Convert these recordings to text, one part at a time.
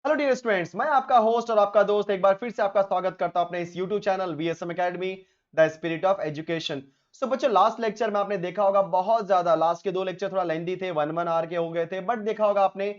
Hello dear students, मैं आपका host और आपका दोस्त एक बार फिर से आपका स्वागत करता हूं अपने इस YouTube channel VSM academy the spirit of education. So बच्चों, लास्ट लेक्चर में आपने देखा होगा बहुत ज्यादा, लास्ट के दो लेक्चर थोड़ा लेंथी थे, 1 आवर के हो गए थे, बट देखा होगा आपने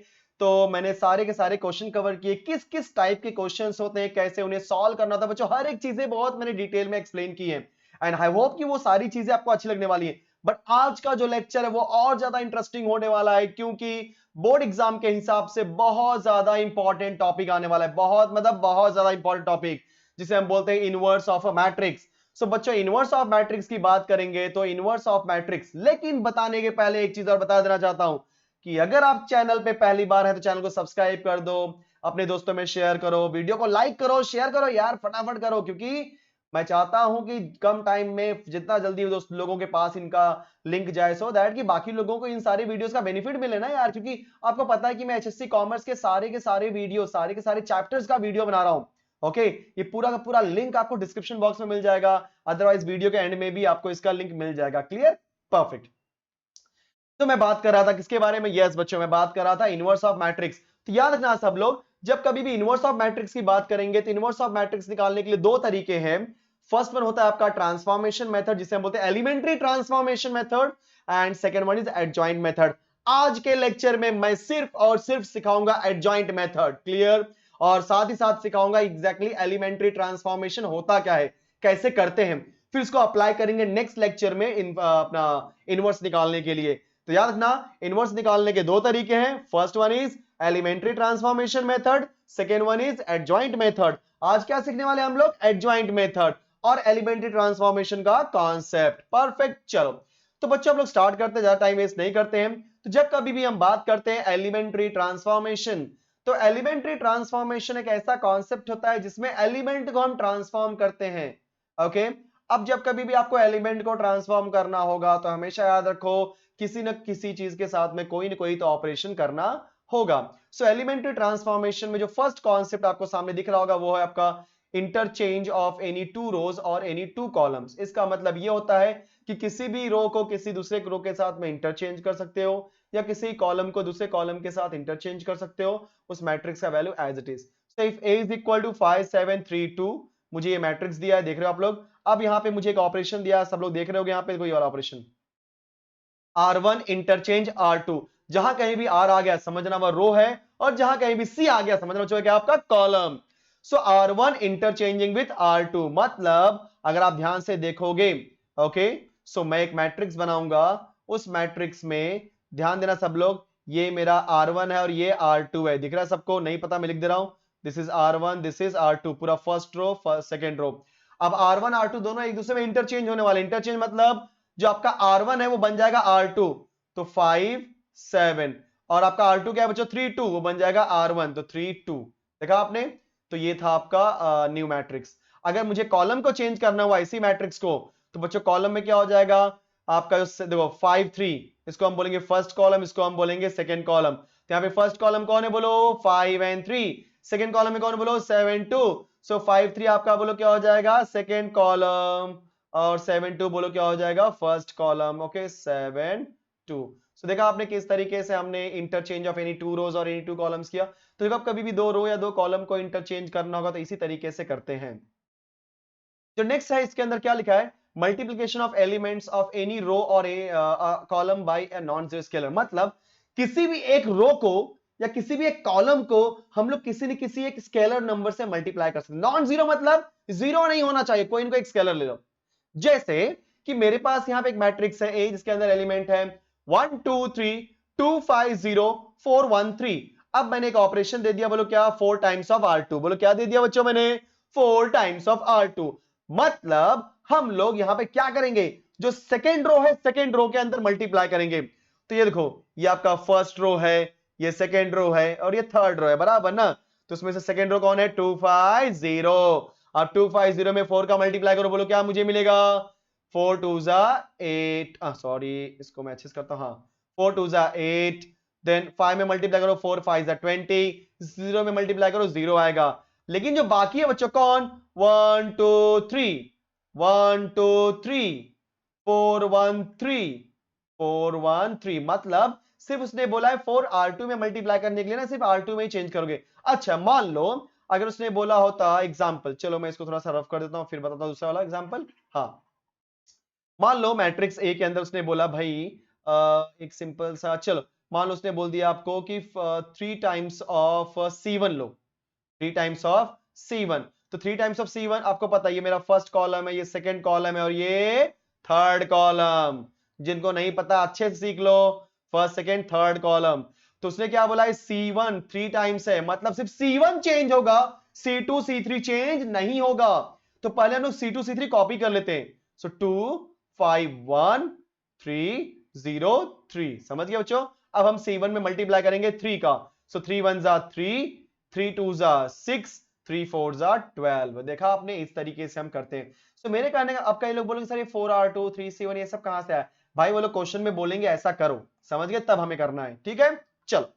तो मैंने सारे के सारे क्वेश्चन कवर किए, किस किस टाइप के क्वेश्चंस होते हैं, कैसे उन्हें सॉल्व करना होता है। बच्चों, हर एक चीजें बहुत मैंने डिटेल में एक्सप्लेन की है एंड आई होप कि वो सारी चीजें आपको अच्छी लगने वाली है। बट आज का जो लेक्चर है वो और ज्यादा इंटरेस्टिंग होने वाला है, क्योंकि बोर्ड एग्जाम के हिसाब से बहुत ज्यादा इंपॉर्टेंट टॉपिक आने वाला है। बहुत ज्यादा इंपॉर्टेंट टॉपिक, जिसे हम बोलते हैं इनवर्स ऑफ अ मैट्रिक्स। सो बच्चों, इनवर्स ऑफ मैट्रिक्स की बात करेंगे तो इनवर्स ऑफ मैट्रिक्स, लेकिन बताने के पहले एक चीज और बता देना चाहता हूं कि अगर आप चैनल पे पहली बार है तो चैनल को सब्सक्राइब कर दो, अपने दोस्तों में शेयर करो, वीडियो को लाइक करो, शेयर करो यार, फटाफट करो, क्योंकि मैं चाहता हूं कि कम टाइम में जितना जल्दी दोस्त लोगों के पास इनका लिंक जाए, सो दैट कि बाकी लोगों को इन सारी वीडियोस का बेनिफिट मिले ना यार। क्योंकि आपको पता है कि मैं एचएससी कॉमर्स के सारे वीडियो, सारे के सारे चैप्टर्स का वीडियो बना रहा हूं। ओके, ये पूरा का पूरा लिंक आपको डिस्क्रिप्शन बॉक्स में मिल जाएगा, अदरवाइज वीडियो के एंड में भी आपको इसका लिंक मिल जाएगा। क्लियर? परफेक्ट। तो मैं बात कर रहा था किसके बारे में? यस बच्चों, मैं बात कर रहा था इनवर्स ऑफ मैट्रिक्स। तो याद रखना सब लोग, जब कभी भी इनवर्स ऑफ मैट्रिक्स की बात करेंगे तो इनवर्स ऑफ मैट्रिक्स निकालने के लिए दो तरीके हैं। फर्स्ट वन होता है आपका ट्रांसफॉर्मेशन मेथड, जिसे हम बोलते हैं elementary transformation method, and second one is adjoint method. आज के लेक्चर में मैं सिर्फ और सिर्फ सिखाऊंगा एडजॉइंट मेथड। क्लियर? और साथ ही साथ सिखाऊंगा एग्जैक्टली एलिमेंट्री ट्रांसफॉर्मेशन होता क्या है, कैसे करते हैं, फिर इसको अप्लाई करेंगे नेक्स्ट लेक्चर में अपना इनवर्स निकालने के लिए। तो याद रखना, इनवर्स निकालने के दो तरीके हैं। First one is elementary transformation method, second one is adjoint method. आज क्या सीखने वाले हम लोग? एडजॉइंट मेथड और एलिमेंट्री ट्रांसफॉर्मेशन का कॉन्सेप्ट। परफेक्ट, चलो तो बच्चों हम लोग स्टार्ट करते हैं, ज्यादा टाइम वेस्ट नहीं करते हैं। तो जब कभी भी हम बात करते हैं एलिमेंट्री ट्रांसफॉर्मेशन, तो एलिमेंट्री ट्रांसफॉर्मेशन एक ऐसा कॉन्सेप्ट होता है जिसमें एलिमेंट को हम ट्रांसफॉर्म करते हैं। ओके, अब जब कभी भी आपको एलिमेंट को ट्रांसफॉर्म करना होगा तो हमेशा याद रखो किसी न किसी चीज के साथ में कोई न कोई तो ऑपरेशन करना होगा। सो एलिमेंट्री ट्रांसफॉर्मेशन में जो फर्स्ट कॉन्सेप्ट आपको सामने दिख रहा होगा वो है आपका interchange of any two rows और एनी टू कॉलम्स। इसका मतलब ये होता है कि किसी भी रो को किसी दूसरे रो के साथ में इंटरचेंज कर सकते हो, या किसी कॉलम को दूसरे कॉलम के साथ इंटरचेंज कर सकते हो उस मैट्रिक्स का value as it is. So if a is equal to 5 7 3 2, मुझे ये मैट्रिक्स दिया है, देख रहे हो आप लोग। अब यहाँ पे मुझे एक ऑपरेशन दिया है, सब लोग देख रहे हो यहाँ पे कोई और ऑपरेशन, R1 इंटरचेंज R2। जहां कहीं भी R आ गया समझना वह रो है, और जहां कहीं भी C आ गया समझना चाहिए क्या? आपका column. So R1 interchanging with R2, मतलब अगर आप ध्यान से देखोगे, ओके, सो मैं एक मैट्रिक्स बनाऊंगा, उस मैट्रिक्स में ध्यान देना सब लोग, ये मेरा R1 है और ये R2 है, दिख रहा है सबको? नहीं पता मैं लिख दे रहा हूं, this is R1, this is R2, पूरा फर्स्ट रो सेकेंड रो। अब R1 R2 दोनों एक दूसरे में इंटरचेंज होने वाले। इंटरचेंज मतलब जो आपका R1 है वो बन जाएगा R2, तो 5 7, और आपका R2 क्या है बच्चों? 3 2, वो बन जाएगा R1, तो 3 2। देखा आपने? तो ये था आपका न्यू मैट्रिक्स। अगर मुझे कॉलम को चेंज करना हुआ इसी मैट्रिक्स को, तो बच्चों कॉलम में क्या हो जाएगा आपका? देखो 5 3, इसको हम बोलेंगे फर्स्ट कॉलम, इसको हम बोलेंगे सेकेंड कॉलम। तो यहाँ पे फर्स्ट कॉलम कौन है बोलो? 5 and 3। सेकेंड कॉलम में कौन बोलो? 7 2। सो 5 3 आपका बोलो क्या हो जाएगा? सेकेंड कॉलम, और 7 2 बोलो क्या हो जाएगा? First column. ओके, 7 2। सो देखा आपने किस तरीके से हमने interchange of any two rows और एनी टू कॉलम्स किया। तो जब कभी भी दो रो या दो कॉलम को इंटरचेंज करना होगा तो इसी तरीके से करते हैं। जो नेक्स्ट है इसके अंदर क्या लिखा है? Multiplication of elements of any row और a column by a non zero scalar. मतलब किसी भी एक रो को या किसी भी एक कॉलम को हम लोग किसी न किसी एक स्केलर नंबर से मल्टीप्लाई कर सकते हैं। नॉन जीरो मतलब जीरो नहीं होना चाहिए, कोई इनको एक स्केलर ले लो। जैसे कि मेरे पास यहां पे एक मैट्रिक्स है ए, जिसके अंदर एलिमेंट है 1 2 3 2 5 0 4 1 3। अब मैंने एक ऑपरेशन दे दिया, बोलो क्या? 4 टाइम्स ऑफ R2। बोलो क्या दे दिया बच्चों मैंने? 4 टाइम्स ऑफ R2। मतलब हम लोग यहां पे क्या करेंगे? जो सेकेंड रो है, सेकेंड रो के अंदर मल्टीप्लाई करेंगे। तो ये देखो, ये आपका फर्स्ट रो है, ये सेकेंड रो है, और ये थर्ड रो है, बराबर ना? तो उसमें से सेकेंड रो कौन है? 2 5 0। अब 2 5 0 में 4 का मल्टीप्लाई करो, बोलो क्या मुझे मिलेगा? 4 2 जा 8, सॉरी इसको मैं अच्छे से करता हूं, हाँ, 4 2 जा 8। देन 5 में मल्टीप्लाई करो, 4 5 जा 20। 0 में मल्टीप्लाई करो, 0 आएगा। लेकिन जो बाकी है बच्चों कौन? 1 2 3, 1 2 3, 4 1 3, 4 1 3। मतलब सिर्फ उसने बोला है 4r2 में मल्टीप्लाई करने के लिए ना सिर्फ r2 में ही चेंज करोगे। अच्छा मान लो अगर उसने बोला होता एग्जाम्पल, चलो मैं इसको थोड़ा सा रफ कर देता हूं फिर बताता हूं दूसरा वाला एग्जाम्पल। हाँ मान लो मैट्रिक्स ए के अंदर उसने बोला भाई एक सिंपल सा, चलो मान लो उसने बोल दिया आपको कि 3 times of C1 low, 3 times of C1। तो 3 टाइम्स ऑफ C1 आपको पता है ये मेरा फर्स्ट कॉलम है, ये सेकंड कॉलम है और ये थर्ड कॉलम। जिनको नहीं पता अच्छे से सीख लो, फर्स्ट सेकंड थर्ड कॉलम। तो उसने क्या बोला है C1 3 टाइम्स है, मतलब सिर्फ C1 चेंज होगा, C2 C3 चेंज नहीं होगा। तो पहले हम लोग C2 C3 कॉपी कर लेते हैं। सो 2 5 1 3 0 3, समझ गए बच्चों। अब हम C1 में मल्टीप्लाई करेंगे 3 का। सो 3 1 जा 3, 3 2 जा 6, 3 4 जा 12। देखा आपने, इस तरीके से हम करते हैं। सो मेरे कहने का, अब कई लोग बोलेंगे सर ये 4r2 3c1 ये सब कहां से आया? भाई वो लोग क्वेश्चन में बोलेंगे ऐसा करो, समझ गए, तब हमें करना है, ठीक है। चलो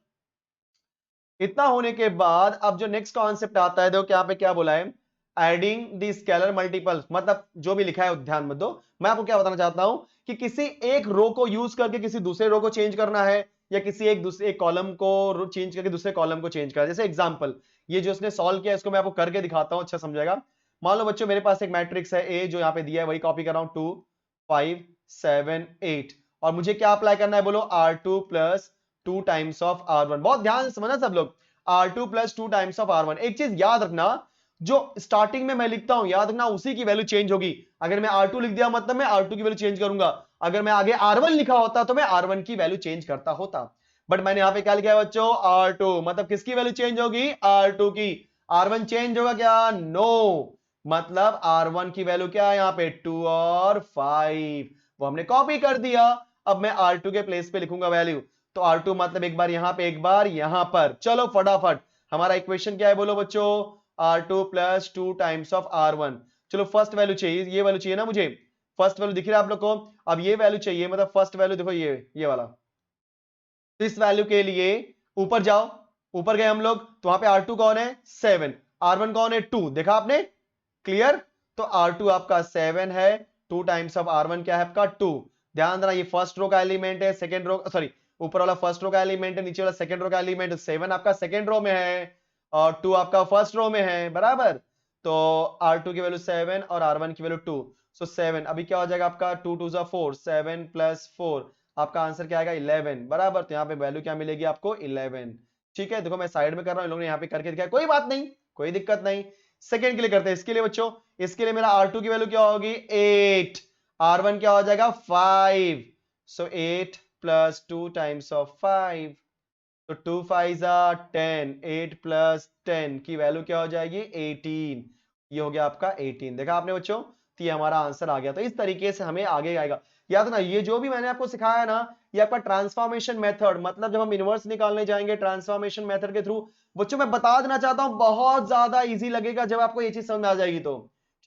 इतना होने के बाद अब जो नेक्स्ट कॉन्सेप्ट आता है, देखो यहाँ पे क्या बोला है, एडिंग द स्केलर मल्टीपल्स, मतलब जो भी लिखा है ध्यान मत दो। मैं आपको क्या बताना चाहता हूं कि किसी एक रो को यूज करके किसी दूसरे रो को चेंज करना है, या किसी एक दूसरे एक कॉलम को चेंज करके दूसरे कॉलम को चेंज करना। जैसे एग्जांपल ये जो उसने सॉल्व किया इसको मैं आपको करके दिखाता हूं, अच्छा समझेगा। मान लो बच्चों मेरे पास एक मैट्रिक्स है ए जो यहाँ पे दिया है, वही कॉपी कर रहा हूं, 2 5 7 8, और मुझे क्या अप्लाई करना है बोलो, R2 plus 2 times of R1। बहुत ध्यान से समझना सब लोग, R2 plus 2 times of R1। एक चीज याद रखना, जो स्टार्टिंग में मैं लिखता हूं याद रखना उसी की वैल्यू चेंज होगी। अगर मैं R2 लिख दिया मतलब मैं R2 की वैल्यू चेंज करूंगा, अगर मैं आगे R1 लिखा होता तो मैं R1 की वैल्यू चेंज करता होता। बट मैंने यहां पे क्या लिखा है बच्चों, R2, मतलब किसकी वैल्यू चेंज होगी, R2 की। R1 चेंज होगा क्या, नो, मतलब R1 की वैल्यू क्या है यहाँ पे 2 और 5, वो हमने कॉपी कर दिया। अब मैं R2 के प्लेस पे लिखूंगा वैल्यू, तो R2 मतलब एक बार यहां पे एक बार यहां पर। चलो फटाफट हमारा इक्वेशन क्या है बोलो बच्चों, R2 plus 2 times of R1। चलो फर्स्ट वैल्यू चाहिए, ये वैल्यू चाहिए ना मुझे, फर्स्ट वैल्यू दिख रहा है आप लोग को। अब ये वैल्यू चाहिए, मतलब फर्स्ट वैल्यू देखो ये वाला। तो इस वैल्यू के लिए ऊपर जाओ, ऊपर गए हम लोग तो वहां पे R2 कौन है 7, R1 कौन है 2, देखा आपने, क्लियर। तो R2 आपका 7 है, 2 टाइम्स ऑफ R1 क्या है आपका 2। ध्यान देना ये फर्स्ट रो का एलिमेंट है, सेकंड रो सॉरी ऊपर वाला फर्स्ट रो का एलिमेंट है, नीचे वाला सेकंड रो का एलिमेंट है। 7 आपका सेकंड रो में है और 2 आपका फर्स्ट रो में है, बराबर। तो R2 की वैल्यू 7 और R1 की वैल्यू 2। सो 7 अभी क्या हो जाएगा आपका, 2 2 4, 7 प्लस 4, आपका आंसर क्या आएगा 11, बराबर। तो यहाँ पे वैल्यू क्या मिलेगी आपको 11, ठीक है। देखो मैं साइड में कर रहा हूँ, इन लोगों ने यहाँ पे करके दिखाया, कोई बात नहीं, कोई दिक्कत नहीं। सेकंड के लिए करते हैं, इसके लिए बच्चों, इसके लिए मेरा R2 की वैल्यू क्या होगी 8, R1 क्या हो जाएगा 5। सो 8 प्लस 2 टाइम्स ऑफ 5, तो 2 5 10, 8 प्लस 10 की वैल्यू क्या हो जाएगी 18, ये हो गया आपका 18। देखा आपने बच्चों, तो ये हमारा आंसर आ गया। तो इस तरीके से हमें आगे आएगा। याद ना ये जो भी मैंने आपको सिखाया ना, ये आपका ट्रांसफॉर्मेशन मेथड, मतलब जब हम इनवर्स निकालने जाएंगे ट्रांसफॉर्मेशन मेथड के थ्रू, बच्चों मैं बता देना चाहता हूं बहुत ज्यादा इजी लगेगा जब आपको ये चीज समझ में आ जाएगी तो,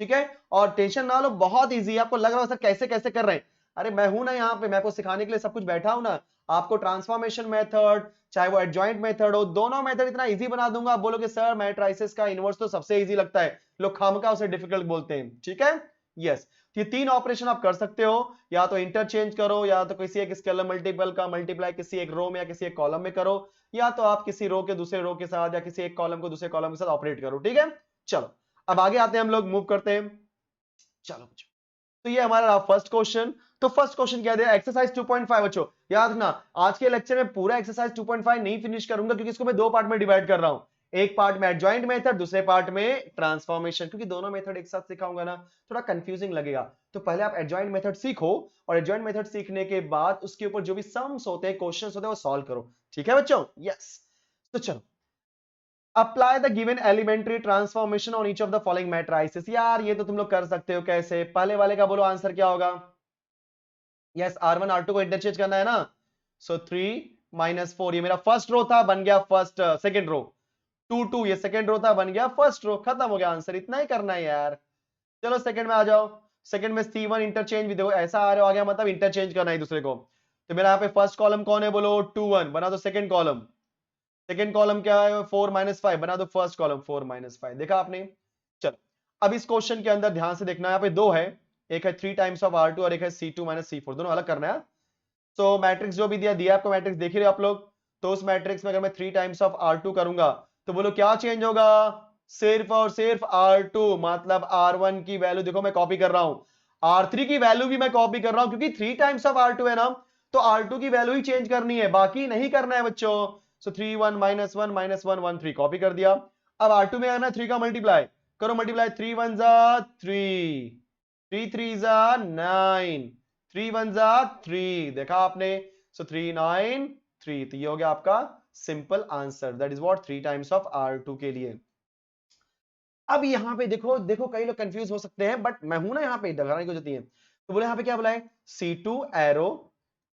ठीक है। और टेंशन ना लो, बहुत इजी है। आपको लग रहा है सर कैसे कैसे कर रहे हैं, अरे मैं हूं ना यहाँ पे, मैं आपको सिखाने के लिए सब कुछ बैठा हूं ना। आपको ट्रांसफॉर्मेशन मेथड चाहे वो एडजॉइंट मेथड हो, दोनों मेथड इतना इजी बना दूंगा, आप बोलोगे सर मैट्रिसेस का इनवर्स तो सबसे इजी लगता है, लोग खामखा उसे डिफिकल्ट बोलते हैं, ठीक है। यस, ये तीन ऑपरेशन आप कर सकते हो, या तो इंटरचेंज करो, या तो किसी एक स्केलर मल्टीपल का मल्टीप्लाई किसी एक रो में या किसी एक कॉलम में करो, या तो आप किसी रो के दूसरे रो के साथ या किसी एक कॉलम को दूसरे कॉलम के साथ ऑपरेट करो, ठीक है। चलो अब आगे आते हैं, हम लोग मूव करते हैं। चलो तो ये हमारा फर्स्ट क्वेश्चन। तो फर्स्ट क्वेश्चन क्या दिया, एक्सरसाइज 2.5 बच्चों याद रखना। आज के लेक्चर में पूरा एक्सरसाइज 2.5 नहीं फिनिश करूंगा क्योंकि इसको मैं दो पार्ट में डिवाइड कर रहा हूं, एक पार्ट में एडजॉइंट मेथड, दूसरे पार्ट में ट्रांसफॉर्मेशन, क्योंकि दोनों मेथड एक साथ सिखाऊंगा ना थोड़ा कंफ्यूजिंग लगेगा। तो पहले आप एडजॉइंट मेथड सीखो, और एडजॉइंट मेथड सीखने के बाद उसके ऊपर जो भी सम्स होते हैं, क्वेश्चंस होते हैं, वो सॉल्व करो, ठीक है बच्चों। यस, तो चलो apply the given elementary transformation on each of the following matrices. यार ये तो तुम लोग कर सकते हो, कैसे, पहले वाले का बोलो आंसर क्या होगा। यस, R1 R2 को इंटरचेंज करना है ना। सो 3 माइनस 4, ये मेरा फर्स्ट रो था, बन गया फर्स्ट सेकंड रो। 2 2 ये सेकंड रो था, बन गया फर्स्ट रो, खत्म हो गया आंसर, इतना ही करना है यार। चलो सेकंड में आ जाओ, सेकंड में C1 इंटरचेंज भी देखो, ऐसा आ रहा आ गया, मतलब इंटरचेंज करना है दूसरे को। तो मेरा यहाँ पे फर्स्ट कॉलम कौन है बोलो 2 1, बना दो सेकंड कॉलम, सेकंड कॉलम क्या है 4 5, बना दो फर्स्ट कॉलम 4 5, देखा आपने। चलो अब इस क्वेश्चन के अंदर ध्यान से देखना, यहाँ पे दो है, एक है 3 टाइम्स ऑफ R2 और एक है C2 C4, दोनों अलग करना है। सो मैट्रिक्स जो भी दिया आपको मैट्रिक्स देख ही रहे हो आप लोग। तो उस मैट्रिक्स में अगर मैं 3 टाइम्स ऑफ R2 करूंगा तो बोलो क्या चेंज होगा, सिर्फ और सिर्फ R2, मतलब R1 की वैल्यू देखो मैं कॉपी कर रहा हूं, R3 की वैल्यू भी मैं कॉपी कर रहा हूं क्योंकि 3 टाइम्स ऑफ R2 है ना, तो R2 की वैल्यू ही चेंज करनी है, बाकी नहीं करना है बच्चों। सो 3 1 -1 -1 1 3 कॉपी कर दिया। अब R2 में आना 3 का मल्टीप्लाई करो, मल्टीप्लाई 3 1 जा 3, 3 3 जा 9, 3 1 जा 3, देखा आपने। सो 3 9 3, तो ये हो गया आपका simple answer, that is what 3 times of R2 के लिए। अब यहां पे देखो देखो कई लोग कंफ्यूज हो सकते हैं, बट मैं हूं ना यहाँ पे, डराने की जरूरत नहीं है। तो बोले यहाँ पे क्या बोला है, C2 एरो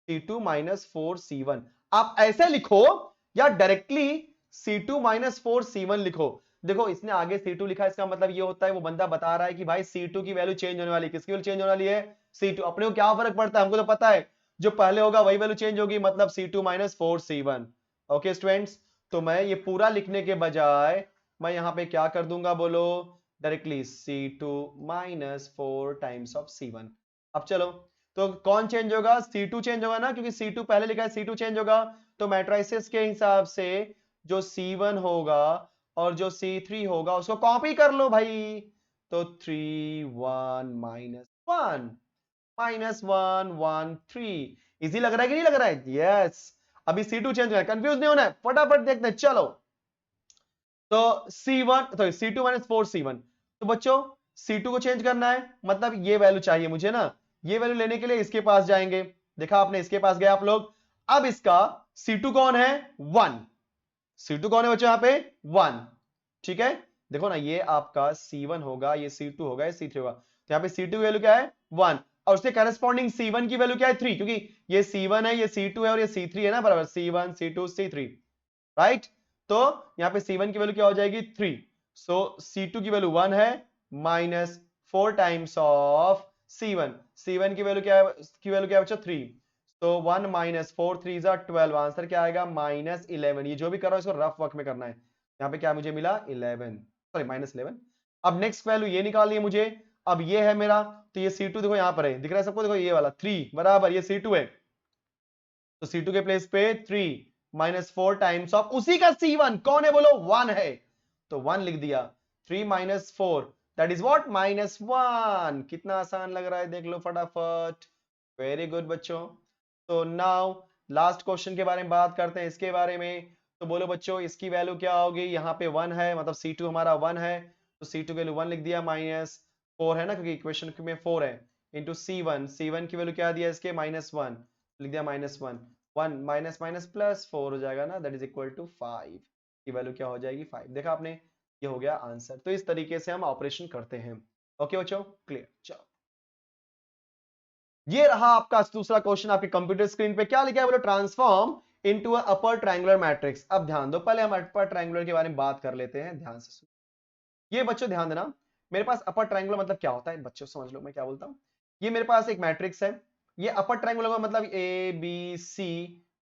C2 -4C1, आप ऐसे लिखो या डायरेक्टली C2 -4C1 लिखो। देखो इसने आगे C2 लिखा, इसका मतलब ये होता है वो बंदा बता रहा है कि भाई C2 की वैल्यू चेंज होने वाली है। किसकी वैल्यू चेंज होने वाली है, C2। अपने को क्या फर्क पड़ता है, हमको तो पता है जो पहले होगा वही वैल्यू चेंज होगी, मतलब C2 -4C1। ओके स्टूडेंट्स, तो मैं ये पूरा लिखने के बजाय मैं यहां पे क्या कर दूंगा, बोलो directly C2 -4 times of C1। अब चलो, तो कौन चेंज होगा, C2 चेंज होगा ना, क्योंकि C2 पहले लिखा है, C2 चेंज होगा। तो मैट्रिसेस के हिसाब से जो C1 होगा और जो C3 होगा उसको कॉपी कर लो भाई। तो 3 1 -1 -1 1 3, इजी लग रहा है कि नहीं लग रहा है, यस। अभी C2 चेंज है, कंफ्यूज नहीं होना है, फटाफट देखते हैं चलो। तो C1 सॉरी C2 -4C1, तो बच्चों C2 को चेंज करना है, मतलब ये वैल्यू चाहिए मुझे ना, ये वैल्यू लेने के लिए इसके पास जाएंगे। देखा आपने, इसके पास गए आप लोग। अब इसका C2 कौन है, 1। C2 कौन है बच्चों, यहां पे 1, ठीक है। देखो ना, ये आपका C1 होगा, ये C2 होगा, ये C3 होगा। तो यहां पे C2 की वैल्यू क्या है, 1, और उसके करस्पॉन्डिंग C1 की वैल्यू क्या है, 3, क्योंकि ये C1 है, ये C2 है और ये C3 है ना, बराबर C1 C2 C3, राइट। तो यहां पे C1 की वैल्यू क्या हो जाएगी, 3। सो C2 की वैल्यू 1 है, -4 टाइम्स ऑफ C1। C1 की वैल्यू क्या है, की वैल्यू क्या है बच्चों, 3। तो 1 -4 3 जा 12, आंसर क्या आएगा, -11। ये जो भी कर रहा हूं इसको रफ वर्क में करना है। यहाँ पे क्या मुझे मिला, 11, सॉरी -11। अब नेक्स्ट वैल्यू ये निकालनी है मुझे। अब ये है मेरा, तो ये C2 देखो यहाँ पर है, दिख रहा है सबको, देखो ये वाला 3 बराबर ये C2 है। तो C2 के प्लेस पे 3 -4 टाइम्स ऑफ उसी का C1 कौन है, बोलो 1 है, तो 1 लिख दिया। 3 -4 दैट इज व्हाट, -1। कितना आसान लग रहा है, देख लो फटाफट। वेरी गुड बच्चों। तो नाउ लास्ट क्वेश्चन के बारे में बात करते हैं, इसके बारे में। तो बोलो बच्चों इसकी वैल्यू क्या होगी, यहाँ पे 1 है, मतलब C2 हमारा 1 है, तो C2 की वैल्यू 1 लिख दिया, -4 है ना, क्योंकि इक्वेशन में 4 है, इंटू C1 की वैल्यू क्या दिया इसके, -1 लिख दिया, -1 1 माइनस माइनस प्लस 4 हो जाएगा ना, दैट इज इक्वल टू 5 की वैल्यू क्या हो जाएगी, 5। देखा आपने, ये हो गया आंसर। तो इस तरीके से हम ऑपरेशन करते हैं। ओके बच्चों, क्लियर। चलो, ये रहा आपका दूसरा क्वेश्चन आपके कंप्यूटर स्क्रीन पे। क्या लिखा है, बोलो transform into a upper triangular matrix. अब ध्यान दो, पहले हम अपर ट्रायंगुलर के बारे में बात कर लेते हैं, ध्यान से सुनो। ये बच्चों ध्यान देना, मेरे पास अपर ट्रायंगुलर मतलब क्या होता है, बच्चों समझ लो मैं क्या बोलता हूं। ये मेरे पास एक मैट्रिक्स है, ये अपर ट्रायंगुलर का मतलब A B C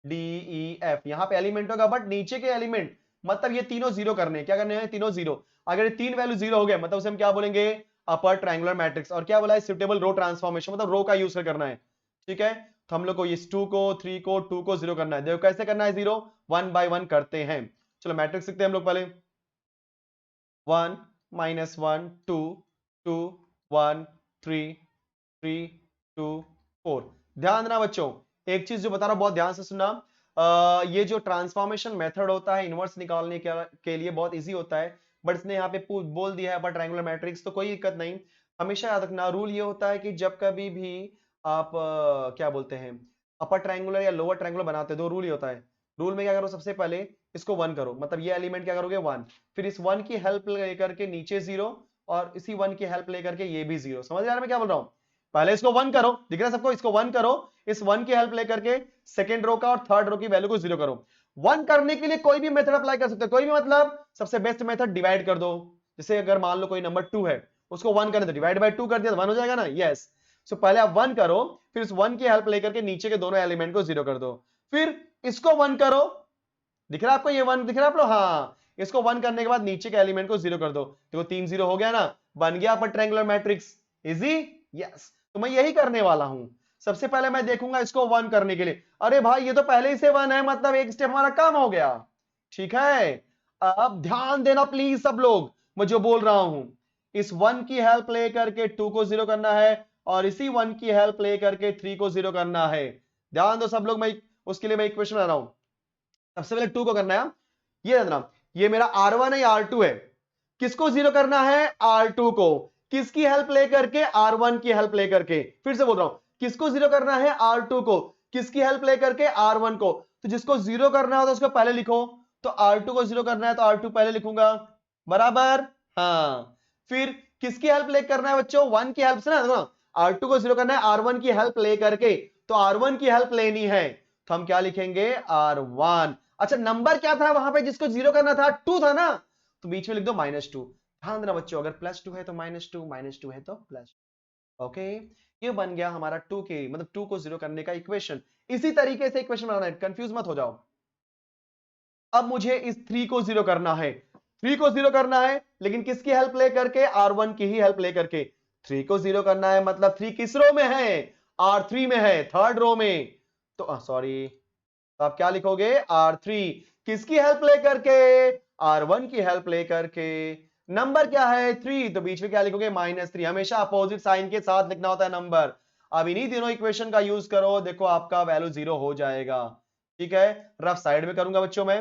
D E F, यहां पे एलिमेंट होगा, बट नीचे के एलिमेंट मतलब ये तीनों जीरो करने हैं। क्या करने हैं, तीनों जीरो। अगर ये तीन वैल्यू जीरो हो गए मतलब उसे हम क्या बोलेंगे, अपर ट्रायंगुलर मैट्रिक्स। और क्या बोला है, सुटेबल रो ट्रांसफॉर्मेशन, मतलब रो का यूज करना है, ठीक है। तो हम लोग को इस 2 को 3 को 2 को जीरो करना है। देखो कैसे करना है, जीरो 1 बाय 1 करते हैं। चलो मैट्रिक्स लिखते हैं हम लोग पहले, 1 -1 2 2 1 3 3 2 4। ध्यान देना बच्चों, एक चीज जो बता रहा हूं बहुत ध्यान से सुनना। ये जो ट्रांसफॉर्मेशन मेथड होता है इनवर्स निकालने के लिए बहुत इजी होता है, बट इसने यहाँ पे बोल दिया है अपर ट्रायंगुलर मैट्रिक्स, तो कोई दिक्कत नहीं। हमेशा याद रखना, रूल ये होता है कि जब कभी भी आप क्या बोलते हैं अपर ट्रायंगुलर या लोअर ट्रायंगुलर बनाते हो, दो रूल ही होता है। रूल में क्या करो, सबसे पहले इसको 1 करो, मतलब ये एलिमेंट क्या करोगे 1, फिर इस 1 की हेल्प लेकर के नीचे 0, और इसी 1 की हेल्प लेकर के ये भी 0। समझ रहे हैं मैं क्या बोल रहा हूं, पहले इसको 1 करो, दिख रहा है सबको, इसको 1 करो, इस 1 की हेल्प लेकर के सेकंड रो का और थर्ड रो की वैल्यू को 0 करो। 1 करने के लिए कोई भी मेथड अप्लाई कर सकते हो, कोई भी, मतलब सबसे बेस्ट मेथड डिवाइड कर दो। जैसे अगर मान लो कोई नंबर 2 है, उसको 1 करने तो डिवाइड बाय 2 कर दिया तो 1 हो जाएगा ना, यस। सो पहले आप 1 करो, फिर इस 1 की हेल्प लेकर के नीचे के दोनों एलिमेंट को 0 कर दो, फिर इसको 1 करो, दिख रहा है आपको, ये 1 दिख रहा है आप लोग, हाँ। इसको 1 करने के बाद नीचे के एलिमेंट को 0 कर दो, देखो 3 0 हो गया ना, बन गया upper triangular matrix. Easy, yes. तो मैं यही करने वाला हूं, सबसे पहले मैं देखूंगा इसको 1 करने के लिए। अरे भाई ये तो पहले ही से 1 है, मतलब एक स्टेप हमारा कम हो गया। ठीक है, अब ध्यान देना प्लीज सब लोग, मैं जो बोल रहा हूं, इस 1 की हेल्प ले करके 2 को 0 करना है और इसी 1 की हेल्प ले करके 3 को 0 करना है। ध्यान दो सब लोग, मैं उसके लिए मैं इक्वेशन बना रहा हूं। सबसे पहले 2 को करना है, ये देखना, ये मेरा R1 है, R2 है। किसको 0 करना है? R2 को। किसकी हेल्प लेकर के? R1 की हेल्प लेकर के। फिर से बोल रहा हूं, किसको 0 करना है? R2 को। किसकी हेल्प लेकर के? R1 को। तो जिसको 0 करना हो तो उसको पहले लिखो। तो R2 को 0 करना है तो R2 पहले लिखूंगा, बराबर। हाँ, फिर किसकी हेल्प लेकर करना है बच्चों? 1 की हेल्प से ना, देखो R2 को 0 करना है R1 की हेल्प लेकर के, तो R1 की हेल्प लेनी है तो हम क्या लिखेंगे? R1। अच्छा, नंबर क्या था वहां पे जिसको 0 करना था? 2 था ना, तो बीच में लिख दो -2। ध्यान देना बच्चों, अगर +2 है तो -2, -2 है तो प्लस। ओके, ये बन गया हमारा 2 के मतलब 2 को 0 करने का इक्वेशन। इसी तरीके से इक्वेशन बनाना है, कंफ्यूज मत हो जाओ। अब मुझे इस 3 को 0 करना है, 3 को 0 करना है, लेकिन किसकी हेल्प लेकर के? R1 की ही हेल्प लेकर के। 3 को 0 करना है मतलब 3 किस रो में है? R3 में है, थर्ड रो में। तो सॉरी, तो आप क्या लिखोगे? R3। किसकी हेल्प लेकर के? R1 की हेल्प लेकर के। नंबर क्या है? 3, तो बीच में क्या लिखोगे? -3। हमेशा अपोजिट साइन के साथ लिखना होता है नंबर। अब इन्हीं तीनों इक्वेशन का यूज करो, देखो आपका वैल्यू 0 हो जाएगा। ठीक है, रफ साइड में करूंगा बच्चों मैं।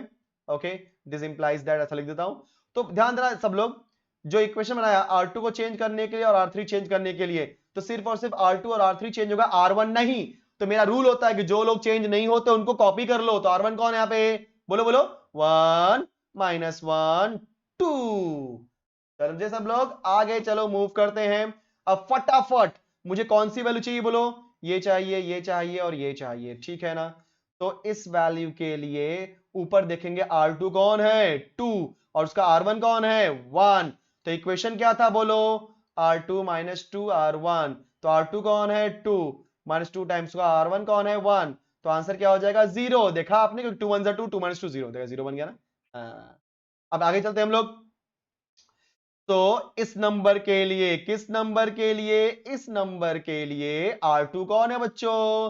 ओके, दिस इंप्लाइज दैट, ऐसा लिख देता हूं। तो ध्यान देना सब लोग, जो इक्वेशन बनाया R2 को चेंज करने के लिए और R3 चेंज करने के लिए, तो सिर्फ और सिर्फ R2 और R3 चेंज होगा, R1 नहीं। तो मेरा रूल होता है कि जो लोग चेंज नहीं होते उनको कॉपी कर लो। तो R1 कौन है यहाँ पे? बोलो बोलो, 1 -1 2। समझे सब लोग? आगे चलो, मूव करते हैं। अब फटाफट मुझे कौन सी वैल्यू चाहिए? बोलो, ये चाहिए, ये चाहिए और ये चाहिए, ठीक है ना? तो इस वैल्यू के लिए ऊपर देखेंगे R2 कौन है? 2, और उसका R1 कौन है? 1। तो इक्वेशन क्या था? बोलो, R2 - 2 R1। तो R2 कौन है? 2, -2 टाइम्स का R1 कौन है? 1। तो आंसर क्या हो जाएगा? 0। देखा आपने, 2 1 2, 2 - 2 0, देखा 0 बन गया ना। हाँ। अब आगे चलते हैं हम लोग। तो इस नंबर के लिए, किस नंबर के लिए? इस नंबर के लिए R2 कौन है बच्चों?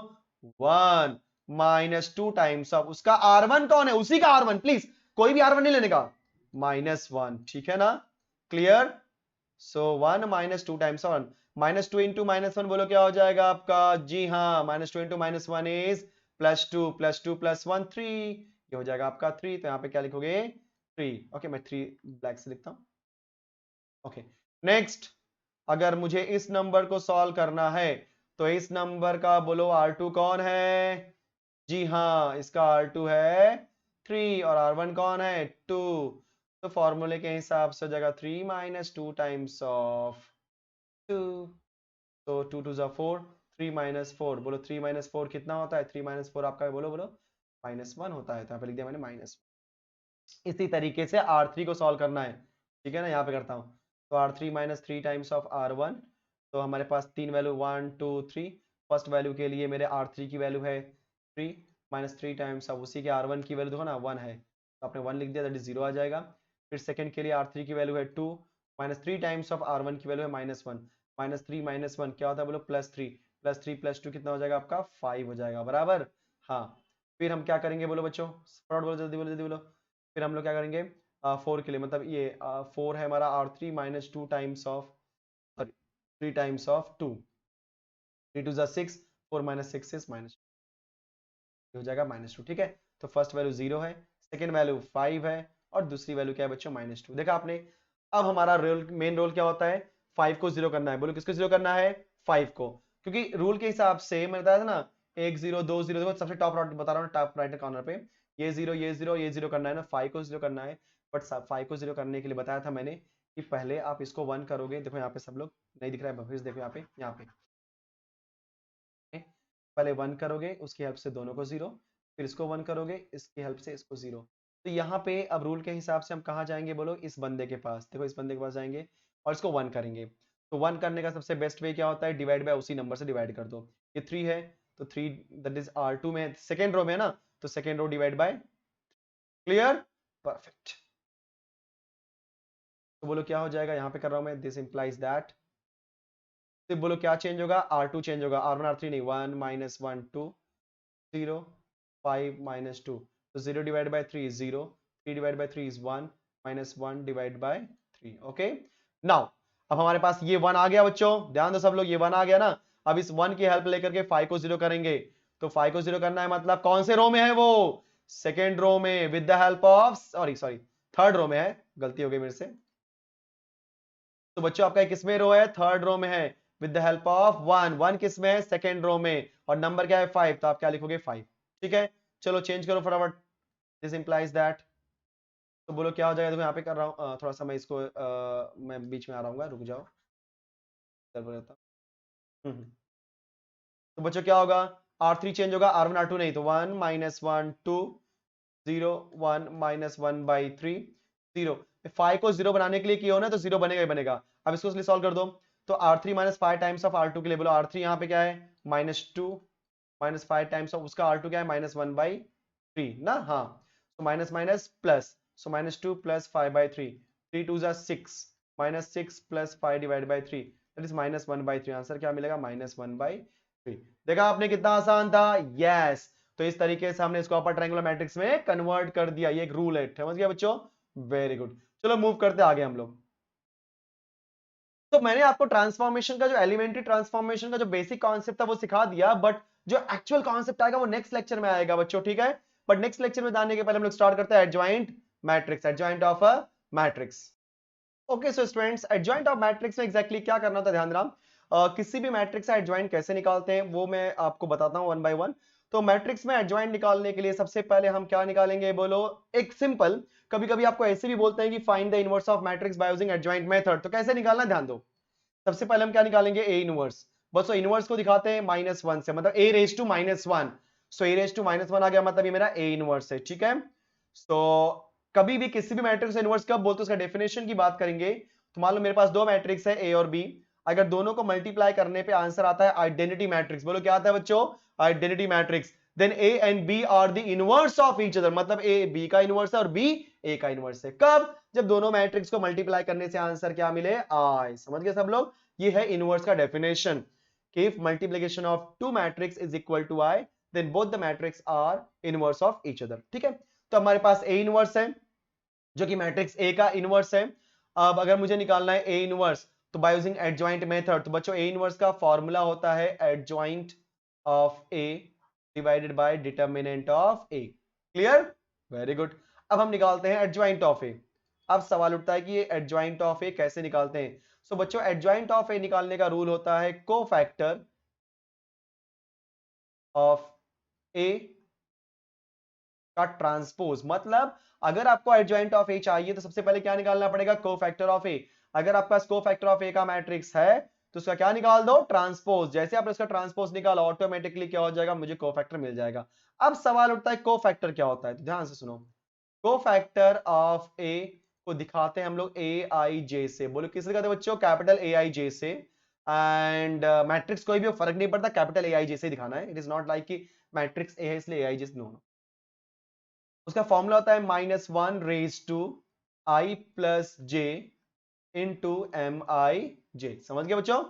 1 -2 टाइम्स ऑफ उसका R1 कौन है? उसी का R1, प्लीज कोई भी R1 नहीं लेने का, -1। ठीक है ना? Clear? So 1 -2 times on -2 into -1, बोलो क्या हो जाएगा आपका? जी हाँ, -2 इंटू -1 इज +2 +2 +1 3। ये हो जाएगा आपका 3। तो यहाँ पे क्या लिखोगे? 3। ओके, मैं 3 ब्लैक से लिखता हूं। ओके, नेक्स्ट, अगर मुझे इस नंबर को सॉल्व करना है तो इस नंबर का बोलो R2 कौन है? जी हाँ, इसका R2 है 3 और R1 कौन है? 2। तो फॉर्मूले के हिसाब से हो जाएगा 3 - 2 टाइम्स ऑफ 2। तो 2 2 जा 4, 3 - 4, बोलो 3 - 4 कितना होता है? 3 - 4 आपका, बोलो बोलो, -1 होता है। तो यहाँ पे लिख दिया मैंने माइनस। इसी तरीके से R3 को सॉल्व करना है। ठीक है ना? यहाँ पे करता हूँ। तो R3 - 3 टाइम्स ऑफ R1। तो हमारे पास तीन वैल्यू 1 2 3। फर्स्ट वैल्यू के लिए मेरे R3 की वैल्यू है 3 -3 टाइम्स ऑफ उसी के R1 की वैल्यू देखो ना 1 है, तो आपने 1 लिख दिया, दैट इज 0 आ जाएगा। फिर सेकंड के लिए R3 की वैल्यू है 2 -3 टाइम्स ऑफ R1 की वैल्यू है -1। -3 -1 क्या होता है? बोलो +3। +3 +2 कितना हो जाएगा आपका? 5 हो जाएगा, बराबर। हाँ, फिर हम क्या करेंगे? बोलो बच्चों, फटाफट बोलो, जल्दी बोलो, जल्दी बोलो। फिर हम लोग क्या करेंगे? 4 के लिए, मतलब ये 4 है हमारा R3 -2 times of, sorry 3 times of 2। 3 2 जा 6, 4 - 6 इज माइनस, हो जाएगा -2। ठीक है, तो फर्स्ट वैल्यू 0 है, सेकेंड वैल्यू 5 है और दूसरी वैल्यू क्या है बच्चों? -2। देखा आपने? अब हमारा रोल, मेन रोल क्या होता है? 5 को 0 करना है। बोलो किसको 0 करना है? 5 को। क्योंकि रूल के हिसाब से मैंने बताया था ना, 1 0 2 0, देखो सबसे टॉप राइट बता रहा हूँ, टॉप राइट कॉर्नर पे ये 0 ये 0 ये 0 करना है ना, 5 को 0 करना है। बट 5 को 0 करने के लिए बताया था मैंने कि पहले आप इसको 1 करोगे। देखो यहाँ पे सब लोग नहीं दिख रहा है, फिर देखो यहाँ पे पहले 1 करोगे, उसकी हेल्प से दोनों को 0, फिर इसको 1 करोगे, इसकी हेल्प से इसको 0। तो यहाँ पे अब रूल के हिसाब से हम कहाँ जाएंगे? बोलो इस बंदे के पास। देखो इस बंदे के पास जाएंगे और इसको 1 करेंगे। तो 1 करने का सबसे बेस्ट वे क्या होता है? डिवाइड बाय उसी नंबर से डिवाइड कर दो। ये 3 है तो 3 दैट इज R2 में, सेकेंड रो में है ना, तो second row divide by. Clear? Perfect. तो बोलो क्या हो जाएगा? यहाँ पे कर रहा हूं मैं, दिस इंप्लाइज दैट तो बोलो क्या चेंज होगा, R2 चेंज होगा, R1 R3 नहीं, 1 माइनस 1 2 0 5 माइनस 2, तो 0 divide by 3 is 0, 3 divide by 3 is 1 minus 1 divide by 3। Okay, now अब हमारे पास ये 1 आ गया बच्चों, ध्यान दो सब लोग, ये 1 आ गया ना। अब इस 1 की हेल्प लेकर के 5 को 0 करेंगे, तो 5 को 0 करना है मतलब कौन से रो में है वो, सेकेंड रो में, with the help of, sorry sorry third row में है, गलती हो गई मेरे से। तो बच्चों आपका किसमें रो है, थर्ड रो में है, विद द हेल्प ऑफ 1, 1 किसमें है, सेकेंड रो में, और नंबर क्या है 5, तो आप क्या लिखोगे 5। ठीक है, चलो चेंज करो फटाफट, दिस इंप्लाइज दैट। तो बोलो क्या हो जाएगा, देखो यहाँ पे कर रहा हूँ, थोड़ा सा मैं इसको मैं बीच में आ रहा हूँ, रुक जाओ, तो बच्चों क्या होगा, R3 चेंज होगा, R1 R2 नहीं, तो 1 माइनस 1 2 0 1 माइनस 1 बाई 3 0। 5 को 0 बनाने के लिए किया हो ना, तो 0 बनेगा ही बनेगा। अब इसको इसलिए सॉल्व कर दो, तो R3 minus 5 times of R2 के लिए बोलो, R3 यहाँ पे क्या है -2 माइनस 5 टाइम्स ऑफ उसका R2 क्या है -1/3 ना, हाँ, तो माइनस माइनस प्लस, सो -2 प्लस 5/3, 3 2 जा 6 -6 plus 5 divide by 3 that is -1/3। Answer क्या मिलेगा -1/3। देखा आपने कितना आसान था, यस। तो इस तरीके से हमने इसको अपर ट्रायंगुलर मैट्रिक्स में कन्वर्ट कर दिया, ये एक रूल है, समझ गया बच्चों, वेरी गुड। चलो मूव करते आगे हम लोग। तो मैंने आपको ट्रांसफॉर्मेशन का जो एलिमेंट्री ट्रांसफॉर्मेशन का जो बेसिक कॉन्सेप्ट था वो सिखा दिया, बट जो एक्चुअल कॉन्सेप्ट आएगा वो नेक्स्ट लेक्चर में आएगा बच्चों, ठीक है। बट नेक्स्ट लेक्चर में जाने के पहले हम लोग स्टार्ट करते हैं adjoint matrix, adjoint of a matrix. Okay so students, adjoint of matrix में एग्जैक्टली क्या करना होता है, ध्यान देना। किसी भी मैट्रिक्स का एडजॉइंट कैसे निकालते हैं वो मैं आपको बताता हूं वन बाय वन। तो मैट्रिक्स में एडजॉइंट निकालने के लिए सबसे पहले हम क्या निकालेंगे, बोलो एक सिंपल, कभी कभी आपको ऐसे भी बोलते हैं कि find the inverse of matrix by using adjoint method, तो कैसे निकालना ध्यान दो। सबसे पहले हम क्या निकालेंगे, ए इनवर्स। बस इनवर्स को दिखाते हैं -1 से, मतलब A raise to -1, so A raise to -1 आ गया, मतलब ये मेरा ए इनवर्स है, ठीक है। तो कभी भी किसी भी मैट्रिक्स इनवर्स कब बोलते हैं, उसका डेफिनेशन की बात करेंगे। तो मान लो मेरे पास दो मैट्रिक्स है ए और बी, अगर दोनों को मल्टीप्लाई करने पे आंसर आता है आइडेंटिटी मैट्रिक्स, बोलो क्या आता है बच्चों, identity matrix, then A and B are the inverse of each other, मतलब ए बी का इनवर्स है और बी ए का इनवर्स है, कब, जब दोनों मैट्रिक्स को मल्टीप्लाई करने से आंसर क्या मिले, आई। समझ गए सब लोग, ये है इनवर्स का डेफिनेशन, कि if multiplication of two matrix is equal to I, then both the matrix are inverse of each other, ठीक है। तो हमारे पास A इनवर्स है जो कि मैट्रिक्स A का इनवर्स है। अब अगर मुझे निकालना है A इनवर्स, तो बाय यूजिंग एडजॉइंट मेथड, तो बच्चों A इनवर्स का फॉर्मूला होता है adjoint of A divided by determinant of A, clear, very good. अब हम निकालते हैं एडजॉइंट ऑफ A। अब सवाल उठता है कि ये एडजॉइंट ऑफ A कैसे निकालते हैं। सो बच्चों एडजॉइंट ऑफ A निकालने का रूल होता है कोफैक्टर ऑफ A का ट्रांसपोज, मतलब अगर आपको एडजॉइंट ऑफ ए चाहिए तो सबसे पहले क्या निकालना पड़ेगा, कोफैक्टर ऑफ ए। अगर आपके पास कोफैक्टर ऑफ ए का मैट्रिक्स है तो उसका क्या निकाल दो, ट्रांसपोज। जैसे आपने उसका ट्रांसपोज निकाला ऑटोमेटिकली क्या हो जाएगा, मुझे कोफैक्टर मिल जाएगा। अब सवाल उठता है कोफैक्टर क्या होता है, तो ध्यान से सुनो। कोफैक्टर ऑफ ए को दिखाते हैं हम लोग ए आई जे से, बोलो किससे दिखाते हैं बच्चों, कैपिटल ए आई जे से। एंड मैट्रिक्स कोई भी फर्क नहीं पड़ता, कैपिटल ए आई जे से दिखाना है, इट इज नॉट लाइक कि मैट्रिक्स ए है इसलिए ए आई जे, नो। उसका फॉर्मूला होता है -1 raise to i plus j into m i j. समझ गए बच्चों,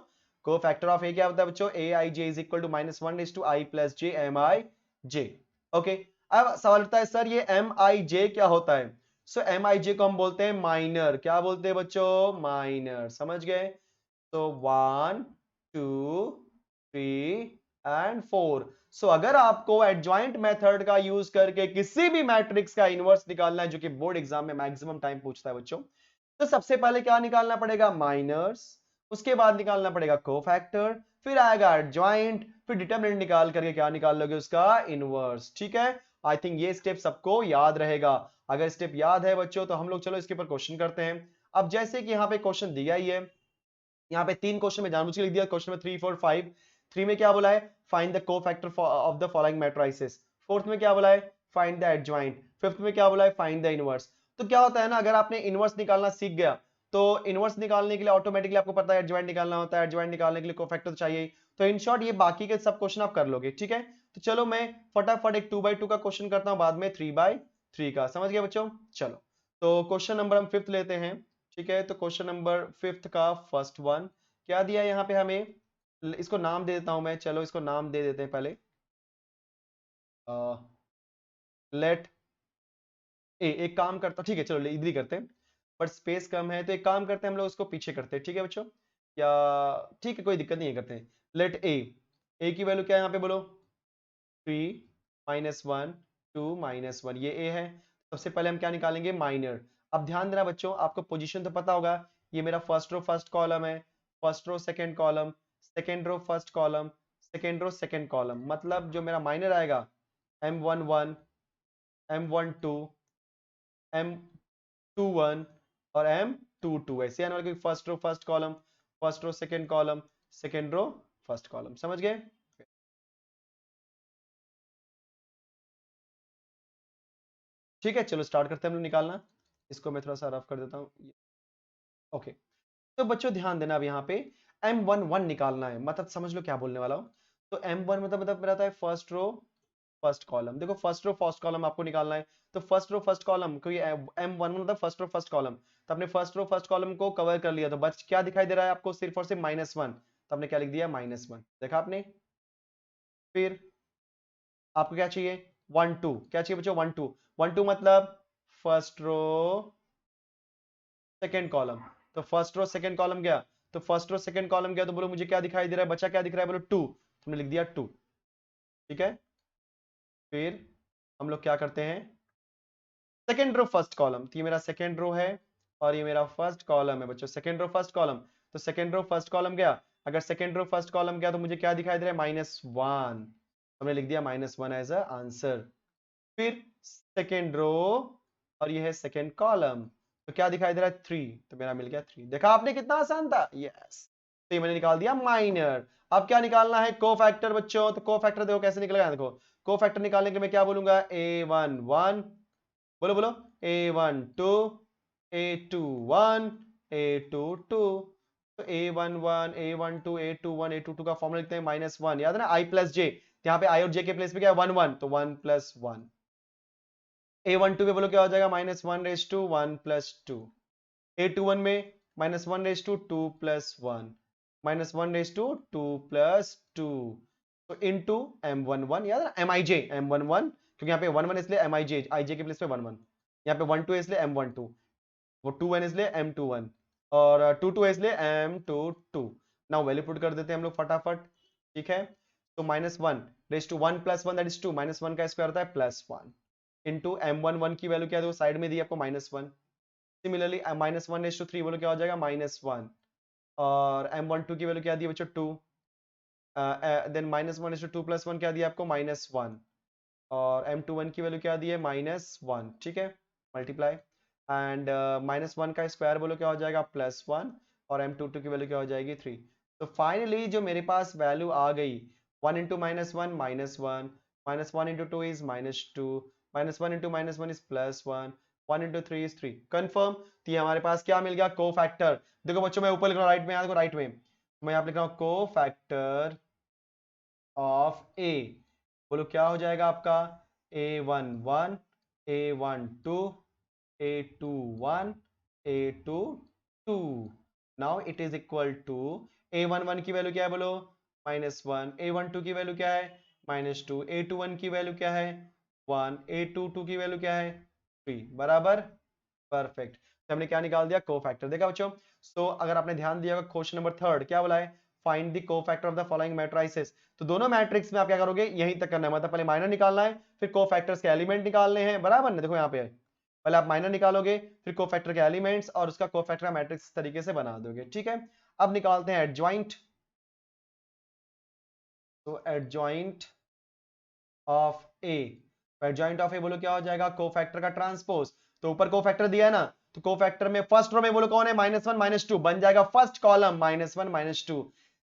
को फैक्टर ऑफ ए क्या होता है बच्चों, A i j is equal to -1 raise to i plus j m i j. Okay, अब सवाल उठता है सर ये एम आई जे क्या होता है। सो एम आई जे को हम बोलते हैं माइनर, क्या बोलते हैं बच्चों, माइनर, समझ गए। तो 1 2 3 एंड 4। सो अगर आपको एडजॉइंट मेथड का यूज करके किसी भी मैट्रिक्स का इनवर्स निकालना है, जो कि बोर्ड एग्जाम में मैक्सिमम टाइम पूछता है बच्चों, तो सबसे पहले क्या निकालना पड़ेगा, माइनर्स, उसके बाद निकालना पड़ेगा कोफैक्टर, फिर आएगा एडजॉइंट, फिर डिटरमिनेंट निकाल करके क्या निकाल लोगे, उसका इनवर्स, ठीक है। आई थिंक ये स्टेप सबको याद रहेगा। अगर स्टेप याद है बच्चों तो हम लोग चलो इसके ऊपर क्वेश्चन करते हैं। अब जैसे कि यहाँ पे क्वेश्चन दिया ही है, यहाँ पे 3 क्वेश्चन में जानबूझ के लिख दिया, क्वेश्चन में 3 4 5। 3 में क्या बोला है, find the cofactor of the following matrices. Fourth में क्या बोला है, फाइंड द एडजॉइंट। फिफ्थ में क्या बोला है, फाइंड द इनवर्स। तो क्या होता है ना, अगर आपने इनवर्स निकालना सीख गया तो इनवर्स निकालने के लिए ऑटोमेटिकली आपको पता है एडजॉइंट निकालना होता है, एडजॉइंट निकालने के लिए कोफैक्टर तो चाहिए। तो इन शॉर्ट ये बाकी के सब क्वेश्चन आप कर लोगे, ठीक है। तो चलो मैं फटाफट एक 2x2 का क्वेश्चन करता हूं, बाद में 3x3 का, समझ गए बच्चों। चलो तो क्वेश्चन नंबर हम 5th लेते हैं, ठीक है। तो क्वेश्चन नंबर 5th का फर्स्ट वन क्या दिया है यहाँ पे हमें, इसको नाम दे देता हूं मैं, चलो इसको नाम दे देते हैं पहले, लेट ए। एक काम करता, ठीक है चलो इधर ही करते हैं, बट स्पेस कम है तो एक काम करते हैं हम लोग उसको पीछे करते हैं, ठीक है बच्चों, या ठीक है कोई दिक्कत नहीं है, करते हैं लेट ए। ए की वैल्यू क्या है यहाँ पे बोलो, 3 -1 2 -1, ये ए है। सबसे पहले हम क्या निकालेंगे, माइनर। अब ध्यान देना बच्चों, आपको पोजीशन तो पता होगा, ये मेरा फर्स्ट रो फर्स्ट कॉलम है, first row second column, second row first column, second row second column, मतलब जो मेरा माइनर आएगा M11 M12 M21 और M22, ऐसे आने वाला, first row first column, first row second column, second row first column, समझ गए। ठीक है चलो स्टार्ट करते हैं हम लोग निकालना। इसको मैं थोड़ा सा रफ कर देता हूँ, ओके। तो बच्चों ध्यान देना, अब यहाँ पे M11 निकालना है, मतलब समझ लो क्या बोलने वाला हूँ। तो M1 मतलब मेरा था फर्स्ट रो फर्स्ट कॉलम, देखो फर्स्ट रो फर्स्ट कॉलम आपको निकालना है, तो फर्स्ट रो फर्स्ट कॉलम, क्योंकि M1 मतलब फर्स्ट रो फर्स्ट कॉलम, तो आपने फर्स्ट रो फर्स्ट कॉलम को कवर कर लिया, तो बच क्या दिखाई दे रहा है आपको, सिर्फ और सिर्फ -1, तो आपने क्या लिख दिया -1, देखा आपने। फिर आपको क्या चाहिए, 1 2, क्या चाहिए बच्चों, 1 2, 1 2 मतलब फर्स्ट रो सेकेंड कॉलम, तो फर्स्ट रो सेकेंड कॉलम गया, तो फर्स्ट रो सेकेंड कॉलम गया, तो बोलो मुझे क्या दिखाई दे रहा है, बचा क्या दिख रहा है, बोलो 2, तुमने लिख दिया 2, ठीक है। फिर हम लोग क्या करते हैं, सेकेंड रो फर्स्ट कॉलम, तो ये मेरा सेकेंड रो है और ये मेरा फर्स्ट कॉलम है बच्चों, सेकेंड रो फर्स्ट कॉलम, तो सेकेंड रो फर्स्ट कॉलम गया, अगर सेकेंड रो फर्स्ट कॉलम गया तो मुझे क्या दिखाई दे रहा है, -1, हमने लिख दिया -1 एज अ आंसर। फिर सेकेंड रो और ये है सेकेंड कॉलम, तो क्या दिखाई दे रहा है, 3, तो मेरा मिल गया 3, देखा आपने कितना आसान था, यस। तो ये मैंने निकाल दिया माइनर। अब क्या निकालना है, कोफैक्टर बच्चों, तो कोफैक्टर देखो कैसे निकलेगा, देखो कोफैक्टर निकालने के मैं क्या बोलूंगा, A11, बोलो बोलो, A12 A21 A22, तो A11 A12 A21 A22 का फॉर्मूला लिखते हैं -1, याद है ना, I प्लस जे, यहाँ पे I और J के प्लेस पे क्या है 1 1, तो 1 + 1। A12 पे बोलो क्या हो जाएगा, -1 + 1 + 2। A21 में -1 + 2 + 1, -1 + 2 + 2, तो इनटू M11, याद है ना, MIJ M11, क्योंकि यहाँ पे 1 1 इसलिए MIJ, IJ के प्लेस पे 1 1, यहाँ पे 1 2 इसलिए M12, वो 2 1 इसलिए M21 और 2 2 इसलिए M22। नाउ वैल्यू पुट कर देते हैं हम लोग फटाफट, ठीक है। तो -1 + 1 + 1 दैट इज 2, -1 का स्क्वायर होता है +1, इनटू M11 की वैल्यू क्या है, साइड में दी आपको -1, सिमिलरली -1 / 3 बोलो क्या हो जाएगा, -1, और M12 की वैल्यू क्या दी बच्चों, 2, देन -1 / 2 + 1 क्या दिया आपको, -1, और M21 की वैल्यू क्या दी है, -1, ठीक है, मल्टीप्लाई, एंड -1 का स्क्वायर बोलो क्या हो जाएगा, +1, और M22 की वैल्यू क्या हो जाएगी, 3। तो फाइनली जो मेरे पास वैल्यू आ गई, 1 × -1 -1, -1 × 2 इज -2, -1 × -1 इज +1, 1 × 3 इज 3, कंफर्म। तो ये हमारे पास क्या मिल गया, कोफैक्टर। देखो बच्चों मैं ऊपर लिख रहा हूँ, राइट में, देखो राइट में मैं यहाँ पे लिख रहा हूँ कोफैक्टर ऑफ ए, बोलो क्या हो जाएगा आपका, A11 A12 A21 A22, now it is equal to, A11 की वैल्यू क्या है बोलो, -1, A12 की वैल्यू क्या है, -2, A21 की वैल्यू क्या है, 1, A22 की वैल्यू क्या है, 3, बराबर, परफेक्ट। तो हमने क्या निकाल दिया, कोफैक्टर, देखा बच्चों। सो अगर आपने ध्यान दिया होगा, क्वेश्चन नंबर 3 क्या बोला है, find the cofactor of the following matrices, तो दोनों मैट्रिक्स में आप क्या करोगे, यहीं तक करना है, मतलब पहले माइनर निकालना है, फिर कोफैक्टर्स के एलिमेंट निकालने हैं, बराबर ना, देखो यहाँ पे पहले आप माइनर निकालोगे, फिर कोफैक्टर के एलिमेंट्स और उसका कोफैक्टर मैट्रिक्स तरीके से बना दोगे, ठीक है। अब निकालते हैं एडजॉइंट, तो adjoint of A, adjoint of A बोलो क्या हो जाएगा, कोफैक्टर का ट्रांसपोज, तो ऊपर कोफैक्टर दिया है ना, तो कोफैक्टर में फर्स्ट रो में बोलो कौन है, -1 -2, बन जाएगा फर्स्ट कॉलम -1 -2,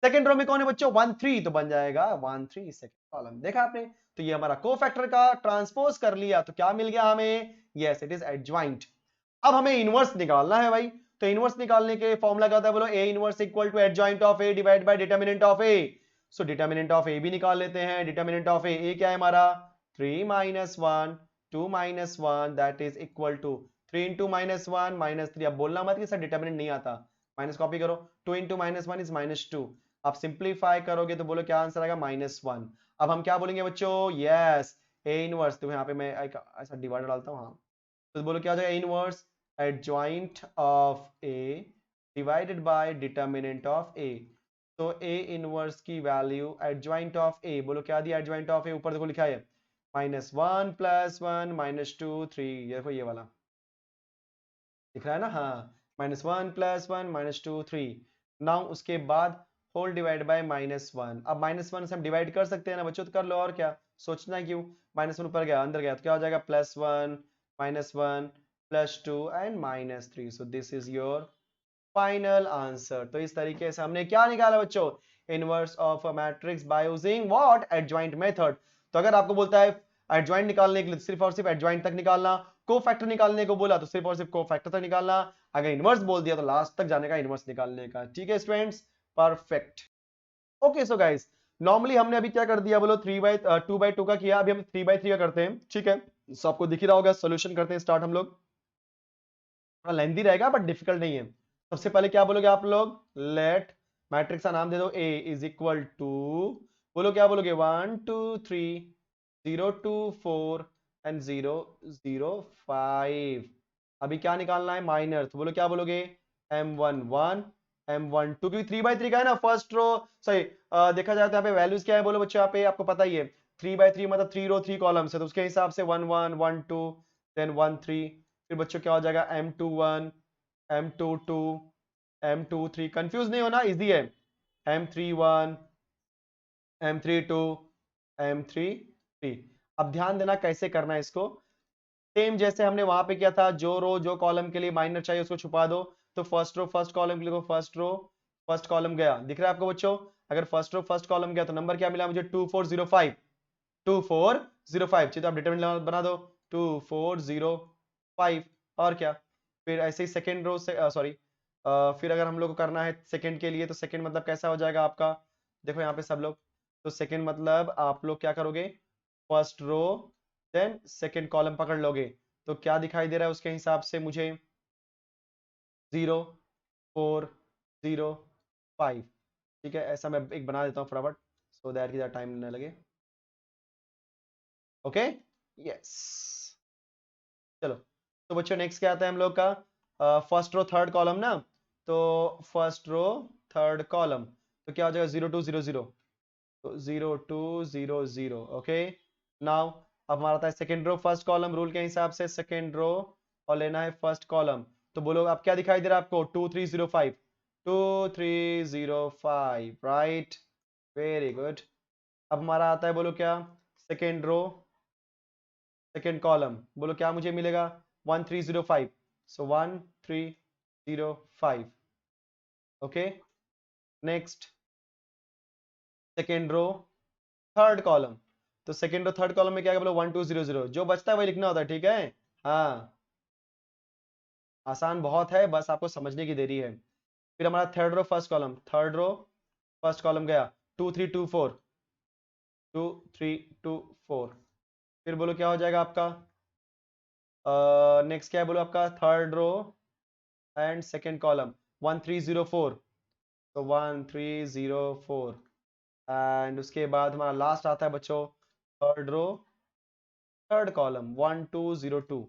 सेकंड रो में कौन है बच्चों, 1 3, तो बन जाएगा 1 3 सेकंड कॉलम, देखा आपने। तो ये हमारा कोफैक्टर का ट्रांसपोज कर लिया, तो क्या मिल गया हमें, यस इट इज एडजॉइंट। अब हमें इनवर्स निकालना है भाई, तो इनवर्स निकालने के फॉर्मूला क्या होता है बोलो, A inverse equal to adjoint of A divide by determinant of A. So determinant of A भी निकाल लेते हैं, डिटरमिनेंट ऑफ ए क्या है हमारा, 3 - 1 2 - 1 दैट इज इक्वल टू 3 × -1 -3, अब बोलना मत कि सर डिटरमिनेंट नहीं आता, माइनस कॉपी करो, 2 × -1 इज -2, आप सिंप्लीफाई करोगे तो बोलो क्या आंसर आएगा -1। अब हम क्या बोलेंगे बच्चों, यस ए इनवर्स, तो यहाँ पे मैं ऐसा डिवाइडर डालता हूँ, हाँ, तो बोलो क्या हो जाएगा, inverse adjoint of A divided by determinant of A. तो ए इनवर्स की वैल्यू एडजॉइंट ऑफ ए, बोलो क्या दिया एडजॉइंट ऑफ ए, ऊपर देखो लिखा है -1 +1 -2 3, ये देखो ये वाला दिख रहा है ना, हाँ, -1 +1 -2 3। नाउ उसके बाद होल डिवाइड बाय -1। अब -1 से हम डिवाइड कर सकते हैं ना बच्चों, तो कर लो, और क्या सोचना है, क्यों, -1 ऊपर गया अंदर गया तो क्या हो जाएगा, +1 -1 +2 and -3। So this is your final answer. तो इस तरीके से हमने क्या निकाला बच्चों, inverse of a matrix by using what, adjoint method. तो अगर आपको बोलता है एडजॉइंट निकालने के लिए सिर्फ और सिर्फ एडजॉइंट तक निकालना, कोफैक्टर निकालने को बोला तो सिर्फ और सिर्फ कोफैक्टर तक निकालना, अगर इनवर्स बोल दिया तो लास्ट तक जाने का इनवर्स निकालने का। ठीक है students, perfect. Okay so guys, normally हमने अभी क्या कर दिया बोलो, 2/2 का किया, अभी हम 3/3 का करते हैं। ठीक है, सो आपको दिख ही रहा होगा, सोल्यूशन करते हैं स्टार्ट हम लोग। थोड़ा लेंथी रहेगा बट डिफिकल्ट नहीं है। सबसे पहले क्या बोलोगे आप लोग, लेट मैट्रिक्स का नाम दे दो A इज इक्वल टू, बोलो क्या बोलोगे, 1 2 3 0 2 4 एंड 0 0 5। अभी क्या निकालना है, माइनर, तो बोलो क्या बोलोगे, M11 M12, क्योंकि 3/3 का है ना, फर्स्ट रो सही, देखा जाए तो यहाँ पे वैल्यूज क्या है बोलो बच्चों, यहाँ पे आपको पता ही है 3/3 मतलब 3 रो 3 कॉलम्स है, तो उसके हिसाब से 1 1 1 2 देन 1 3, फिर बच्चों क्या हो जाएगा M21 M22 M23, कंफ्यूज नहीं होना, इजी है, M31 M32 M33। अब ध्यान देना कैसे करना है इसको, सेम जैसे हमने वहां पे किया था, जो रो जो कॉलम के लिए माइनर चाहिए उसको छुपा दो। तो फर्स्ट रो फर्स्ट कॉलम के लिए फर्स्ट रो फर्स्ट कॉलम गया, दिख रहा है आपको बच्चों, अगर फर्स्ट रो फर्स्ट कॉलम गया तो नंबर क्या मिला मुझे, 2405 2405, चाहिए तो आप डिटरमिनेंट बना दो 2405, और क्या, फिर ऐसे ही सेकेंड रो से सॉरी, फिर अगर हम लोग को करना है सेकेंड के लिए, तो सेकेंड मतलब कैसा हो जाएगा आपका, देखो यहाँ पे सब लोग, तो सेकेंड मतलब आप लोग क्या करोगे, first row then second column पकड़ लोगे, तो क्या दिखाई दे रहा है उसके हिसाब से मुझे, 0405। ठीक है, ऐसा मैं एक बना देता हूँ फटाफट, सो दैट की टाइम न लगे। ओके, यस, चलो, तो बच्चों नेक्स्ट क्या आता है हम लोग का, फर्स्ट रो थर्ड कॉलम ना, तो फर्स्ट रो थर्ड कॉलम, तो क्या हो जाएगा 0200, तो 0200। ओके, नाउ अब हमारा आता है second row first column, rule के हिसाब से सेकेंड रो और लेना है फर्स्ट कॉलम, तो बोलो अब क्या दिखाई दे रहा है आपको, 2305 2305, राइट, वेरी गुड। अब हमारा आता है बोलो क्या, सेकेंड रो सेकेंड कॉलम, बोलो क्या मुझे मिलेगा, 1305, so 1305। Okay, next second row third column, तो सेकेंड रो थर्ड कॉलम में क्या बोलो, 1200, जो बचता है वही लिखना होता है, ठीक है, हाँ, आसान बहुत है, बस आपको समझने की देरी है। फिर हमारा third row first column, third row first column गया 2324 2324, फिर बोलो क्या हो जाएगा आपका, नेक्स्ट क्या है बोलो आपका, third row and second column 1304, तो 1304, एंड उसके बाद हमारा लास्ट आता है बच्चों थर्ड रो थर्ड कॉलम 1202,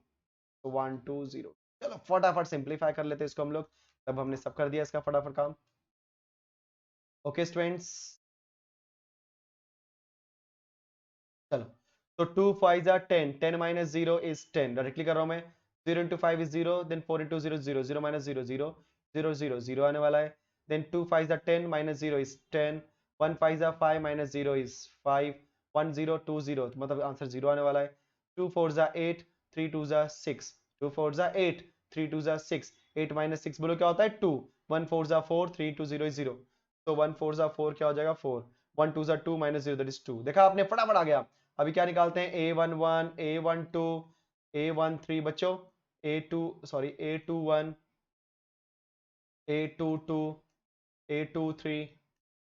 तो 120। चलो फटाफट सिंप्लीफाई कर लेते हैं इसको हम लोग, तब हमने सब कर दिया इसका फटाफट काम। ओके स्टूडेंट्स, चलो, तो 2 5 are 10, 10 minus 0 is 10, डायरेक्टली कर रहा हूं मैं, 0 into 5 is 0, then 4 into 0 is 0, 0 minus 0 0 0 0 0 आने वाला है, then 2 5 are 10 minus 0 is 10, 1 5 are 5 minus 0 is 5, 1 0 2 0, तो मतलब आंसर 0 आने वाला है, 2 4 are 8, 3 2 are 6, 2 4 are 8, 3 2 are 6, 8 minus 6 बोलो क्या होता है 2, 1 4 are 4, 3 2 0 is 0, तो 1 4 are 4 क्या हो जाएगा 4, 1 2 are 2 minus 0 that is 2, देखा आपने फटाफट आ गया। अभी क्या निकालते हैं, A11 A12 A13 बच्चों, A2 sorry A21 A22 A23,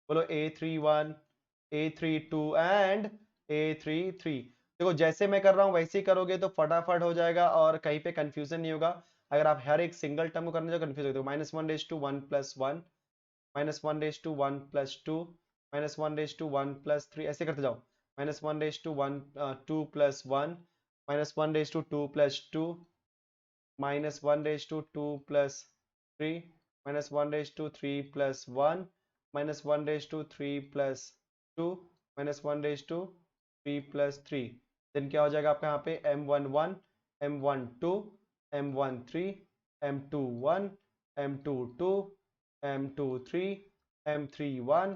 बोलो A31 A32 एंड A33। देखो जैसे मैं कर रहा हूं वैसे ही करोगे तो फटाफट हो जाएगा और कहीं पे कंफ्यूजन नहीं होगा। अगर आप हर एक सिंगल टर्म को करने जो कंफ्यूज होते हो, -1 raise to 1 + 1 minus one raise to one plus two, minus one raise to one plus three, ऐसे करते जाओ, minus one raise to one two plus one, minus one raise to two plus two, minus one raise to two plus three, minus one raise to three plus one, minus one raise to three plus two, minus one raise to three plus three, then क्या हो जाएगा आपका यहाँ पे m11, m12, m13, m21, m22, m23, m31,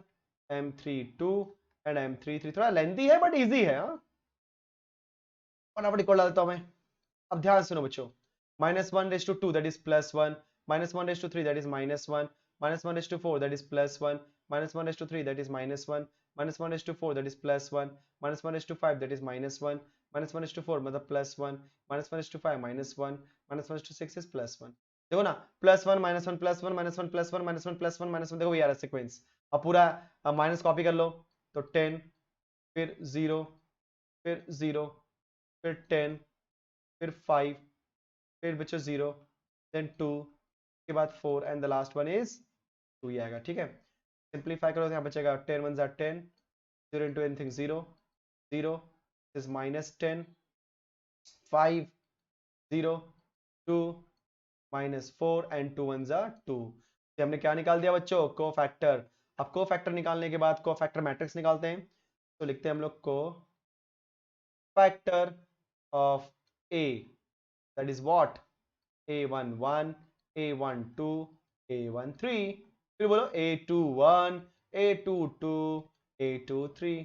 m32 and m33। थोड़ा lengthy है but easy है। हाँ, फटाफट इक्वल डालता हूं मैं। अब ध्यान सुनो बच्चों, minus one raise to two that is plus one, minus one raise to three that is minus one, minus one raise to four that is plus one, minus one raise to three that is minus one, minus one raise to four that is plus one, minus one raise to five that is minus one, minus one raise to four मतलब plus one, minus one raise to five minus one, minus one raise to six is plus one. देखो ना, plus one minus one plus one minus one plus one minus one plus one minus one, देखो ये आ रहा है sequence. अब पूरा minus copy कर लो, तो 10, फिर 0, फिर 0, फिर 10, फिर 5, फिर बच्चों 0, देन 2 के बाद 4 and the last one is 2 ही आएगा। ठीक है, सिंपलीफाई करो तो यहाँ बचेगा 10 1 10, 0 into anything 0, 0 is minus 10, 5, 0, 2, minus 4 and 2 1s are 2। तो हमने क्या निकाल दिया बच्चों, कोफैक्टर। अब कोफैक्टर निकालने के बाद कोफैक्टर मैट्रिक्स निकालते हैं, तो लिखते हैं हम लोग को factor of A, that is what, a11, a12, a13, फिर बोलो a21, a22, a23,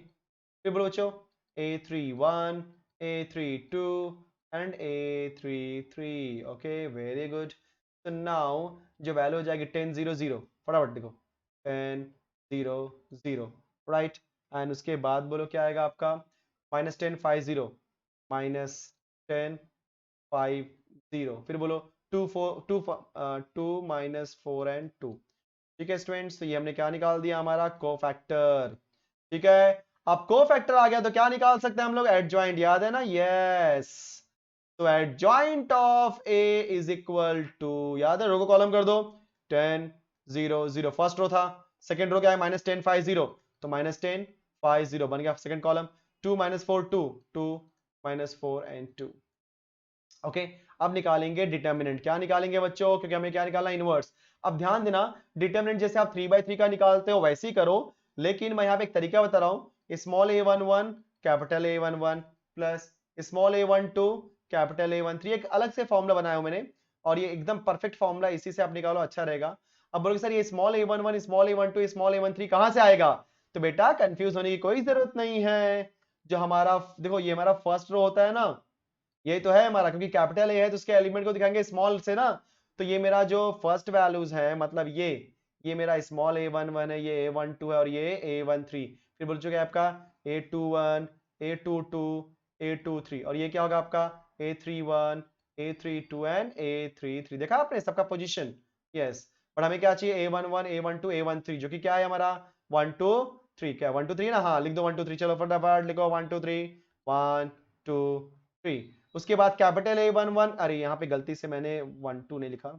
फिर बोलो बच्चों a31, a32 and a33। Okay, very good. तो नाउ जो वैल्यू हो जाएगी 10 0 0, फटाफट देखो 10 0 0, राइट। एंड उसके बाद बोलो क्या आएगा आपका, माइनस 10 5 0, माइनस 10 5 0, फिर बोलो 2 4 2 2 माइनस 4 एंड 2। ठीक है स्टूडेंट्स, तो ये हमने क्या निकाल दिया, हमारा कोफैक्टर। ठीक है, अब कोफैक्टर आ गया तो क्या निकाल सकते हैं हम लोग, एडजॉइंट, याद है ना, यस। तो adjoint of A is equal to, याद है, रो को कॉलम कर दो, 10 0 0 फर्स्ट रो था, सेकंड रो क्या है, माइनस 10 5 0, तो माइनस 10 5 0 बन गया second column, 2 minus 4 2 2 minus 4 and 2। Okay, अब निकालेंगे डिटर्मिनेंट। क्या निकालेंगे बच्चों, क्योंकि हमें क्या निकालना है, इनवर्स। अब ध्यान देना, डिटर्मिनेंट जैसे आप 3/3 का निकालते हो वैसे ही करो, लेकिन मैं यहाँ पे एक तरीका बता रहा हूँ, small a11 capital A11 plus small a12 capital A13, एक अलग से फॉर्मूला बनाया हूं मैंने, और ये एकदम परफेक्ट फॉर्मूला, इसी से आप निकालो अच्छा रहेगा। अब बोलोगे सर ये small a11 small a12 small a13 कहां से आएगा, तो बेटा कंफ्यूज होने की कोई जरूरत नहीं है। जो हमारा देखो, ये हमारा फर्स्ट रो होता है ना, ये तो है हमारा, क्योंकि कैपिटल ए है तो उसके एलिमेंट को दिखाएंगे स्मॉल से ना, तो ये मेरा जो फर्स्ट वैल्यूज है, मतलब ये मेरा स्मॉल a11 है, ये a12 है और ये a13, फिर बोल चुके आपका a21 a22 a23, और ये क्या होगा आपका a31 a32 एंड a33। देखा आपने सबका पोजीशन, यस। और हमें क्या चाहिए, a11 a12 a13, जो कि क्या है हमारा 1 2 3, क्या 1 2 3 ना, हाँ लिख दो 1 2 3, चलो फटाफट लिखो 1 2 3 1 2 3। उसके बाद कैपिटल A11, अरे यहाँ पे गलती से मैंने 1 2 नहीं लिखा,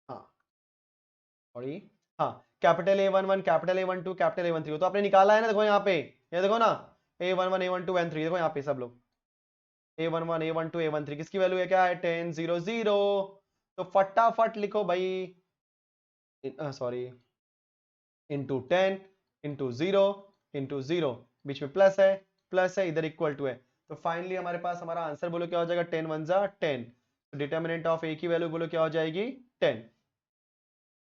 हाँ सॉरी, हाँ capital A11 capital A12 capital A13, तो आपने निकाला है ना, देखो यहाँ पे, ये देखो ना, A11 A12 A13, देखो यहाँ पे सब लोग A11 A12 A13 किसकी वैल्यू है, क्या है 10 0 0, तो फटाफट लिखो भाई, सॉरी, इंटू 10 इंटू 0 इंटू 0, बीच में प्लस है, इधर इक्वल टू है, तो फाइनली हमारे पास हमारा आंसर बोलो क्या हो जाएगा, 10 1 जा 10, तो डिटर्मिनेंट ऑफ ए की वैल्यू बोलो क्या हो जाएगी 10।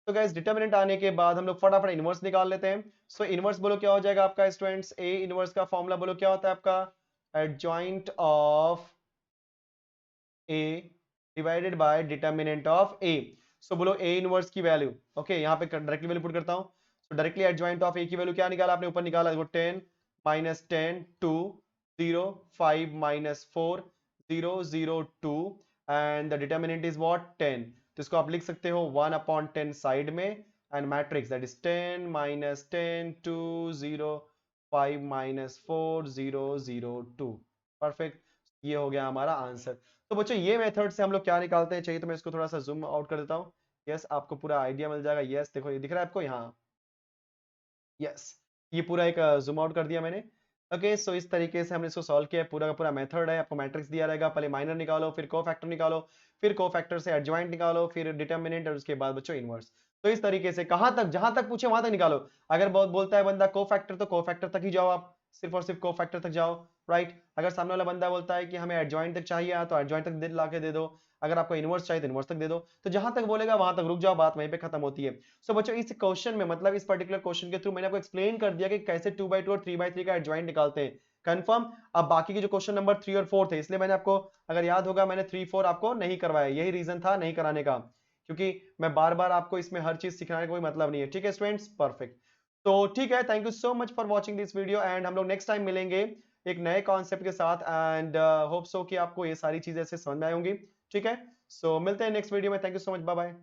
तो गाइस डिटर्मिनेंट आने के बाद हम लोग फटाफट इनवर्स निकाल लेते हैं। सो इनवर्स बोलो क्या हो जाएगा आपका स्टूडेंट्स, ए इनवर्स का फॉर्मूला बोलो क्या होता है आपका, adjoint of A divided by determinant of A. So बोलो ए इनवर्स की वैल्यू, ओके यहाँ पे डायरेक्टली वैल्यू पुट करता हूँ, so directly adjoint of A की वैल्यू क्या निकाला आपने, ऊपर निकाला देखो 10 minus 10 2 0 5 minus 4 0 0 2 and the determinant is what 10, तो इसको आप लिख सकते हो 1/10 साइड में, and matrix that is 10 minus 10 2 0 5 minus 4 0 0 2। Perfect, ये हो गया हमारा आंसर। तो बच्चों ये मेथड से हम लोग क्या निकालते हैं, चाहिए तो मैं इसको थोड़ा सा जूम आउट कर देता हूँ, यस, आपको पूरा आइडिया मिल जाएगा। यस, देखो ये दिख रहा है आपको यहाँ। यस, ये पूरा एक ज़ूम आउट कर दिया मैंने। ओके, सो इस तरीके से हमने इसको सॉल्व किया है। पूरा का पूरा मेथड है, आपको मैट्रिक्स दिया रहेगा, पहले माइनर निकालो, फिर कोफैक्टर निकालो, फिर कोफैक्टर से एडजॉइंट निकालो, फिर डिटर्मिनेंट और उसके बाद बच्चों इनवर्स। तो इस तरीके से कहाँ तक, जहाँ तक पूछे वहाँ तक निकालो। अगर बहुत बोलता है बंदा कोफैक्टर, तो कोफैक्टर तक ही जाओ आप, सिर्फ और सिर्फ कोफैक्टर तक जाओ, राइट। अगर सामने वाला बंदा बोलता है कि हमें एडजॉइंट तक चाहिए, तो एडजॉइंट तक ला के दे दो। अगर आपको इनवर्स चाहिए तो इनवर्स तक दे दो। तो जहां तक बोलेगा वहां तक रुक जाओ, बात वहीं पे खत्म होती है। सो बच्चों इस क्वेश्चन में, मतलब इस पर्टिकुलर क्वेश्चन के थ्रू मैंने आपको एक्सप्लेन कर दिया कि कैसे 2/2 और 3/3 का एडजॉइंट निकालते हैं। कंफर्म। अब बाकी के जो क्वेश्चन नंबर 3 और 4 थे, इसलिए मैंने आपको, अगर याद होगा, मैंने 3 4 आपको नहीं करवाया, यही रीजन था नहीं कराने का, क्योंकि मैं बार बार आपको इसमें हर चीज सिखाने का कोई मतलब नहीं है। ठीक है स्टूडेंट्स, परफेक्ट। तो ठीक है, thank you so much for watching this video, and हम लोग नेक्स्ट टाइम मिलेंगे एक नए कॉन्सेप्ट के साथ, एंड होप सो कि आपको ये सारी चीजें ऐसे समझ में आई होंगी। ठीक है, सो मिलते हैं नेक्स्ट वीडियो में। Thank you so much, bye bye.